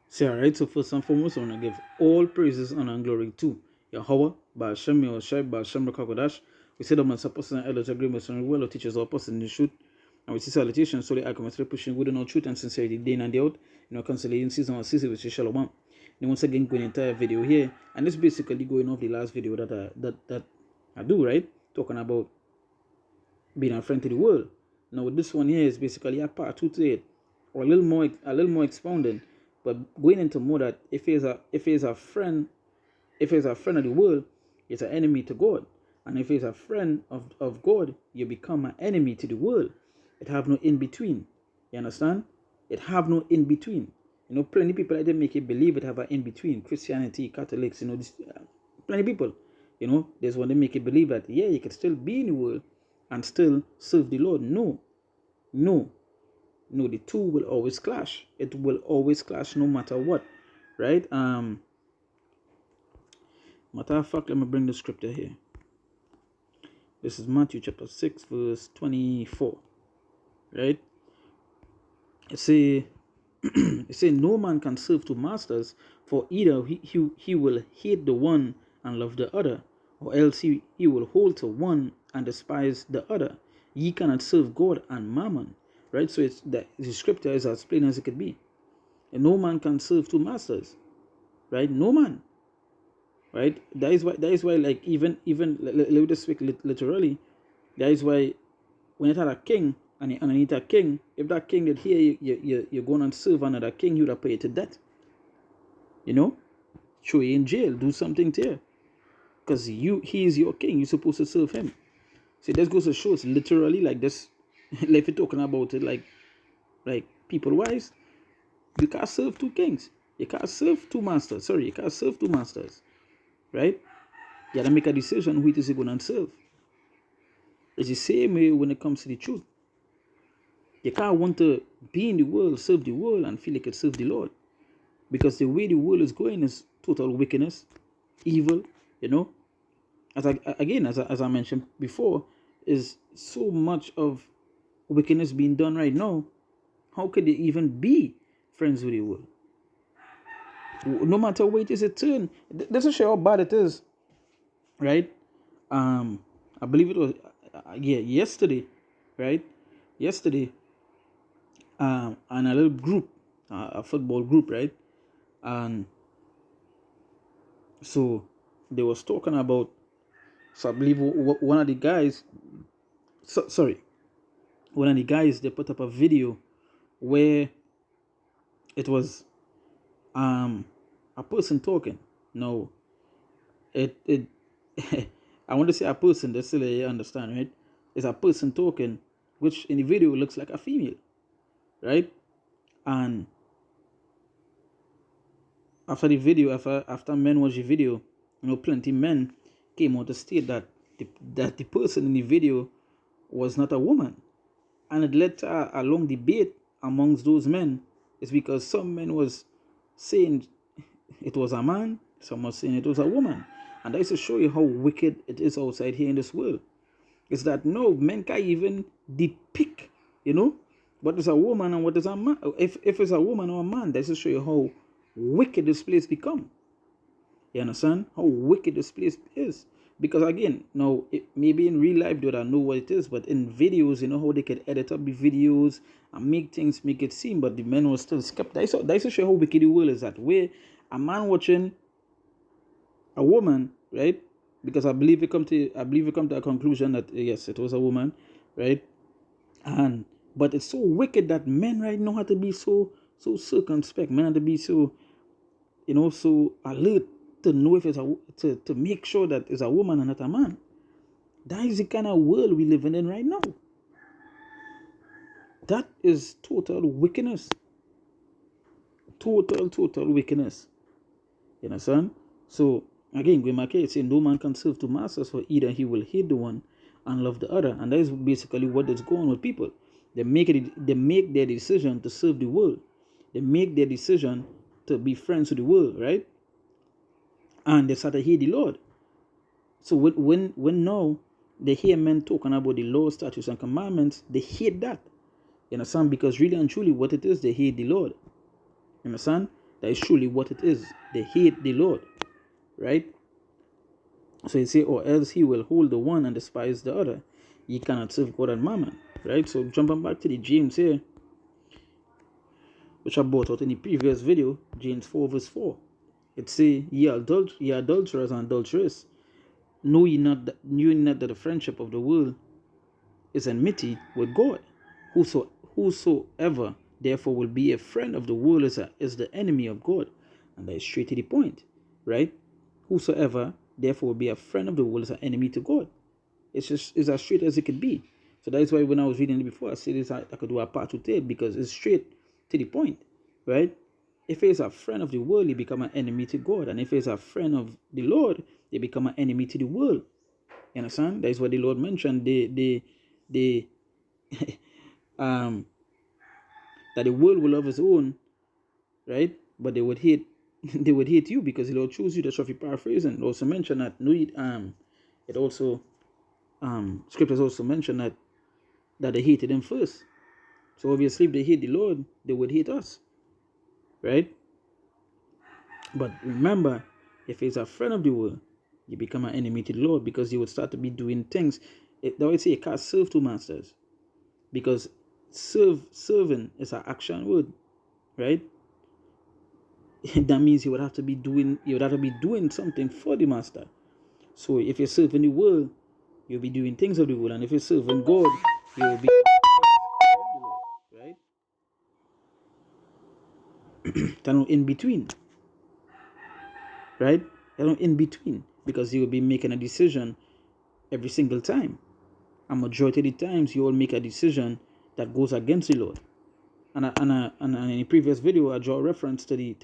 So, alright, so first and foremost, I want to give all praises, honor, and glory to Yahweh, Ba'ashem, Yahushai, Ba'ashem, Rakakodash. We say that man supposed to elders agree with some well, teachers all person in the truth. And we see salutations, solely accuracy, pushing good and all truth and sincerity, day in and day out. Conciliation season or season, which is Shalom. And once again, going entire video here, and this basically going off the last video that I do, right? Talking about being a friend to the world. Now, this one here is basically a part two to it, or a little more expounding, but going into more that if he's a friend of the world, it's an enemy to God, and if he's a friend of God, you become an enemy to the world. It have no in between. You understand? It have no in between. Plenty people like them make you believe it have an in between. Christianity, Catholics, plenty people. There's one they make you believe that you can still be in the world and still serve the Lord. No, the two will always clash. It will always clash no matter what, right? Matter of fact, let me bring the scripture here. This is Matthew chapter 6 verse 24, right? It say no man can serve two masters, for either he will hate the one and love the other, or else he will hold to one and despise the other. Ye cannot serve God and mammon, right? So it's that the scripture is as plain as it could be. And no man can serve two masters, right? No man, right? That is why like even let me just speak literally. That is why when you had a king and you need a king, if that king did here you're going and serve another king, you would have paid to death. Throw you in jail, do something to you, because he is your king. You're supposed to serve him. See, this goes to show it's literally like this. Like you're talking about it like people wise, you can't serve two kings. You can't serve two masters. Sorry, you can't serve two masters, right? You gotta make a decision who it is you're gonna serve. It's the same way when it comes to the truth. You can't want to be in the world, serve the world, and feel like it serve the Lord. Because the way the world is going is total wickedness, evil, As I mentioned before, is so much of wickedness being done right now. How could they even be friends with the world? No matter where it is a turn. This will show how bad it is, right? I believe it was yesterday, right? Yesterday, and a little group, a football group, right? And so they was talking about. So I believe one of the guys. One of the guys, they put up a video where it was a person talking. No, it I want to say a person. That's still you understand, right? It's a person talking, which in the video looks like a female, right? And after the video, after men watch the video, plenty men came out to state that the person in the video was not a woman, and it led to a long debate amongst those men. It's because some men was saying it was a man, some was saying it was a woman, and that is to show you how wicked it is outside here in this world. It's that no men can't even depict, what is a woman and what is a man. If it's a woman or a man, that's to show you how wicked this place become. You understand how wicked this place is? Because again, now maybe in real life they don't know what it is, but in videos, how they can edit up the videos and make it seem, but the men were still skeptical. That's to show how wicked the world is. That where a man watching a woman, right? Because I believe we come to a conclusion that yes, it was a woman, right? But it's so wicked that men right now have to be so circumspect. Men have to be so so alert to know if it's to make sure that it's a woman and not a man. That is the kind of world we living in right now. That is total wickedness. Total wickedness. You understand? So again, going back here, saying no man can serve two masters, for either he will hate the one and love the other. And that is basically what is going on with people. They make their decision to serve the world. They make their decision to be friends with the world, right? And they start to hate the Lord. So when now they hear men talking about the law, statutes, and commandments, they hate that. You understand? Because really and truly what it is, they hate the Lord. You understand? That is truly what it is. They hate the Lord. Right? So you say, or else he will hold the one and despise the other. Ye cannot serve God and mammon. Right? So jumping back to the James here, which I brought out in the previous video, James 4 verse 4. It say, ye adulterers and adulteress, know ye not that the friendship of the world is enmity with God? Whosoever therefore will be a friend of the world is the enemy of God. And that is straight to the point, right? Whosoever therefore will be a friend of the world is an enemy to God. It's as straight as it could be. So that is why when I was reading it before, I said I could do a part 2 tape, because it's straight to the point, right? If he's a friend of the world, he become an enemy to God. And if he's a friend of the Lord, they become an enemy to the world. You understand? That is what the Lord mentioned. They that the world will love his own, right? But they would hate you, because the Lord chose you. That's what he paraphrasing. It also mentioned that it also scriptures also mention that they hated him first. So obviously if they hate the Lord, they would hate us, right? But remember, if he's a friend of the world, you become an enemy to the Lord, because you would start to be doing things. They always say you can't serve two masters, because serving is an action word, right? That means you would have to be doing something for the master. So if you're serving the world, you'll be doing things of the world, and if you're serving God, you'll be right. Then in between, right? In between, because you'll be making a decision every single time. A majority of the times, you will make a decision that goes against the Lord. And in the previous video, I draw reference to the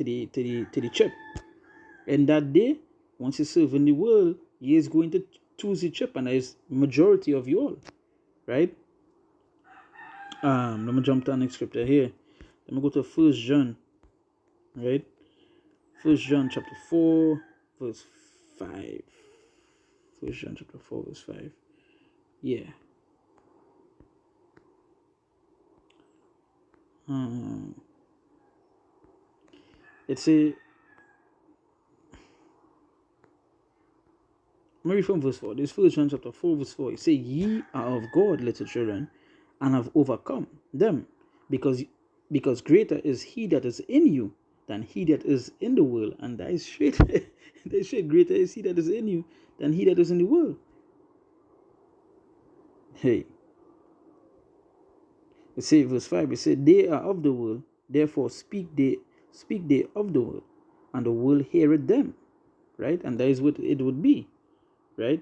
chip. And that day, once you serve in the world, he is going to choose the chip, and that is majority of you all, right? Let me jump to the next scripture here. Let me go to 1 John, right? 1 John chapter 4, verse 5. 1 John chapter 4, verse 5. Yeah. It's a maybe from verse 4. This 1 John chapter 4, verse 4. It says, ye are of God, little children, and have overcome them, because greater is he that is in you than he that is in the world. And that is straight. That is straight. Greater is he that is in you than he that is in the world. Hey. It says, verse 5, it said, they are of the world, therefore speak they of the world, and the world heareth them. Right? And that is what it would be. Right?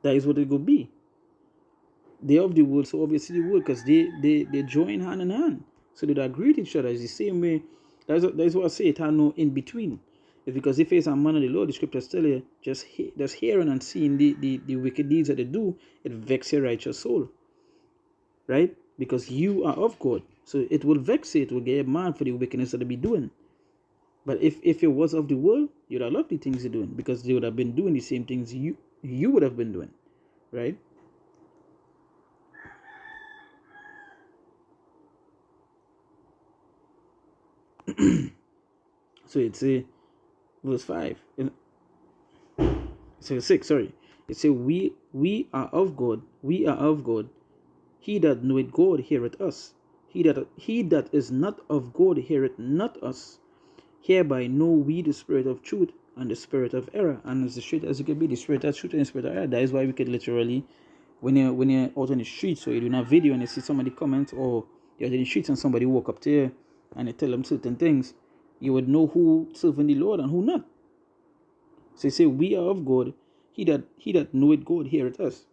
That is what it would be. They of the world, so obviously the world, because they join hand in hand. So they agree with each other. It's the same way. That's what I say. It had no in between. It's because if it's a man of the Lord, the scriptures tell you, just hearing and seeing the wicked deeds that they do, it vexes your righteous soul. Right? Because you are of God. So it will vex it. It will get mad for the wickedness that they be doing. But if it was of the world, you'd have loved the things they're doing, because they would have been doing the same things you would have been doing. Right? So it's a verse 5. So 6, sorry. It says, we are of God, he that knoweth God heareth us. He that is not of God heareth not us. Hereby know we the spirit of truth and the spirit of error. And as straight as you can be, the spirit of truth and the spirit of error. That is why we could literally, when you're out on the streets, or you're doing a video and you see somebody comment, or you're out in the streets and somebody walk up to you and they tell them certain things, you would know who serving the Lord and who not. So you say, we are of God, he that knoweth God heareth us.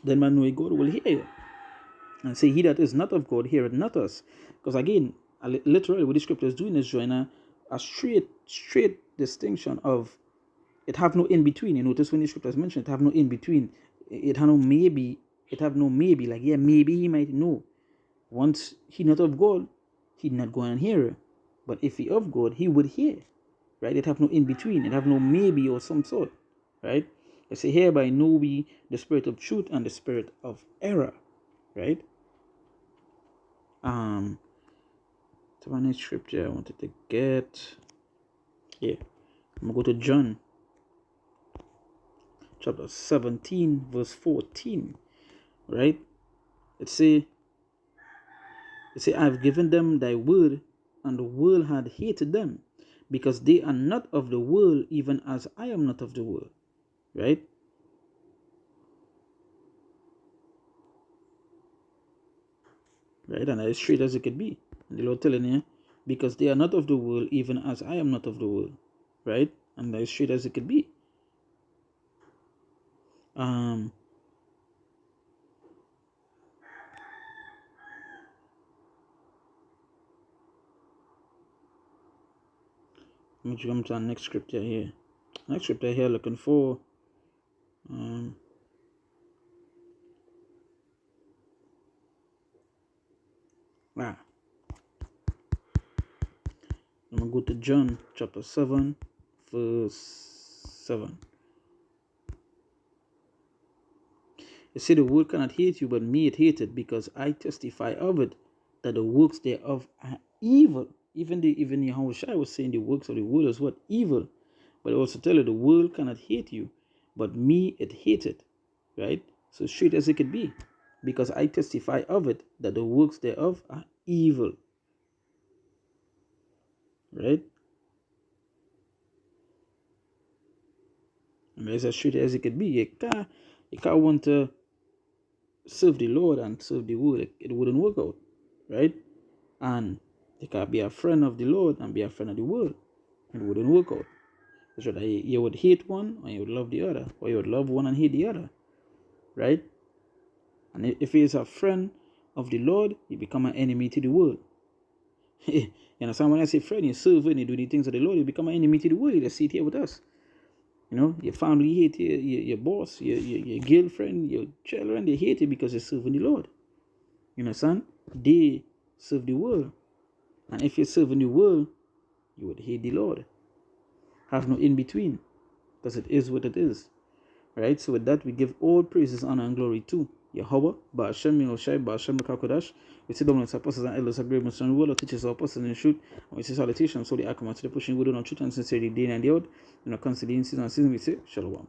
Then man knoweth God will hear you. And say, he that is not of God heareth not us. Because again, literally what the scripture is doing is drawing a straight distinction of, it have no in between. You notice when the scriptures mention it have no in between. It have no maybe. Like, yeah, maybe he might know. Once he not of God, he not going and hear. But if he of God, he would hear. Right? It have no in between. It have no maybe or some sort. Right? They say, hereby know we the spirit of truth and the spirit of error. right? To my next scripture I wanted to get. Yeah, I'm gonna go to John chapter 17, verse 14, right? It say, I've given them thy word, and the world had hated them, because they are not of the world, even as I am not of the world, right? Right, and as straight as it could be. And the Lord telling you, because they are not of the world, even as I am not of the world, right? And as straight as it could be. Let me jump to the next scripture here. Next scripture here, looking for I'm gonna go to John chapter 7, verse 7. It said, the world cannot hate you, but me it hated, because I testify of it, that the works thereof are evil. Even Yahushua was saying the works of the world is what? Evil. But it also tell you the world cannot hate you, but me it hated. Right? So straight as it could be. Because I testify of it, that the works thereof are evil. Right? And that's as straight as it could be. You can't want to serve the Lord and serve the world. It wouldn't work out. Right? And you can't be a friend of the Lord and be a friend of the world. It wouldn't work out. It's rather you would hate one and you would love the other, or you would love one and hate the other. Right? And if he is a friend of the Lord, you become an enemy to the world. You understand? When I say friend, you serve and you do the things of the Lord, you become an enemy to the world. You see it here with us. Your family hate you, your boss, your girlfriend, your children, they hate you because you're serving the Lord. You understand? They serve the world. And if you're serving the world, you would hate the Lord. Have no in between, because it is what it is. Right? So with that, we give all praises, honor, and glory to Yahweh, Ba'ashem, Yahushai, Ba'ashem, Kakodash. We sit down with apostles and elders, agree with the word, teachers, apostles, and shoot. And we say salutation, so the Akama to the pushing word on truth and sincerity, day and day out. Constantly in season and season, we say Shalom.